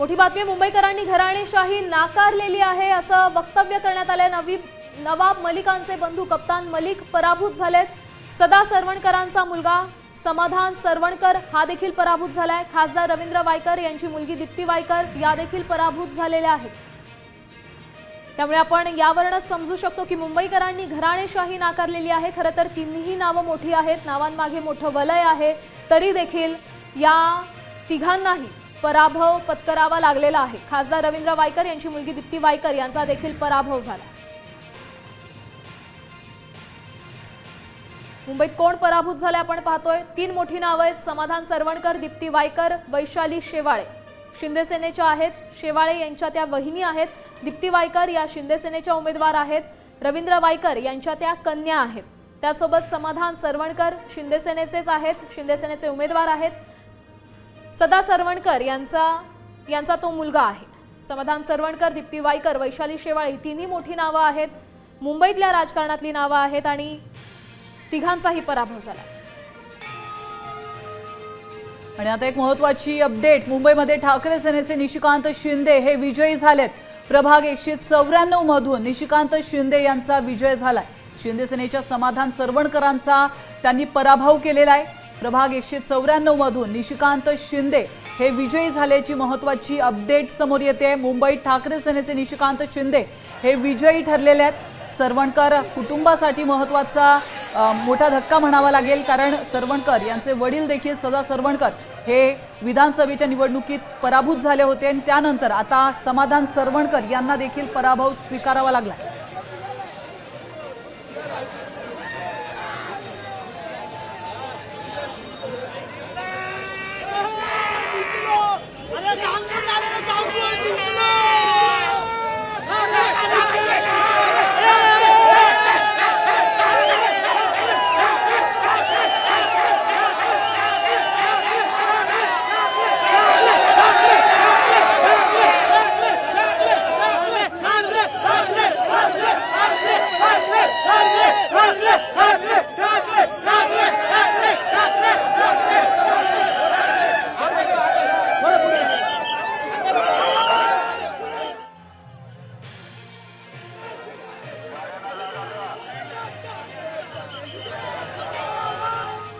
मोठी बातमी, मुंबईकरांनी घराणेशाही नाकारलेली आहे असं वक्तव्य करण्यात आले। नवाब मलिकांचे बंधू कप्तान मलिक पराभूत झालेत। सदा सरवणकरांचा मुलगा समाधान सरवणकर हा देखील पराभूत झालाय। खासदार रवींद्र वायकर यांची मुलगी दीप्ती वायकर या देखील पराभूत झालेल्या आहेत। त्यामुळे आपण यावरूनच समजू शकतो की मुंबईकरांनी घराणेशाही नाकारलेली आहे। खरं तर तिन्ही नावं मोठी आहेत, नावांमागे मोठं वलय आहे, तरी देखील या तिघांनाही पराभव पत्करावा लागलेला आहे। खासदार रवींद्र वायकर यांची मुलगी दीप्ती वायकर यांचा देखील पराभव झाला। मुंबईत कोण पराभूत झाले आपण पाहतोय। तीन मोठी नावं आहेत, समाधान सरवणकर, दीप्ती वायकर, वैशाली शेवाळे शिंदे सेनेच्या आहेत। शेवाळे यांच्या त्या वहिनी आहेत। दीप्ती वायकर या शिंदे सेनेच्या उमेदवार आहेत। रवींद्र वायकर यांच्या त्या कन्या आहेत। त्यासोबत समाधान सरवणकर शिंदे सेनेचेच आहेत, शिंदे सेनेचे उमेदवार आहेत। सदा सरवणकर यांचा तो मुलगा आहे। समाधान सरवणकर, दीप्ती वायकर, वैशाली शेवाळे तिन्ही मोठी नावं आहेत, मुंबईतल्या राजकारणातली नावं आहेत आणि तिघांचाही पराभव झाला। आणि आता एक महत्त्वाची अपडेट, मुंबईमध्ये ठाकरे सेनेचे निशिकांत शिंदे हे विजयी झालेत। प्रभाग 194 मधून निशिकांत शिंदे यांचा विजय झालाय। शिंदे सेनेच्या समाधान सरवणकरांचा त्यांनी पराभव केलेला आहे। प्रभाग 194 मधून निशिकांत शिंदे हे विजयी झाल्याची महत्त्वाची अपडेट समोर येते। मुंबईत ठाकरे सेनेचे निशिकांत शिंदे हे विजयी ठरलेले आहेत। सरवणकर कुटुंबासाठी महत्त्वाचा मोठा धक्का म्हणावा लागेल, कारण सरवणकर यांचे वडील देखील सदा सरवणकर हे विधानसभेच्या निवडणुकीत पराभूत झाले होते आणि त्यानंतर आता समाधान सरवणकर यांना देखील पराभव स्वीकारावा लागला।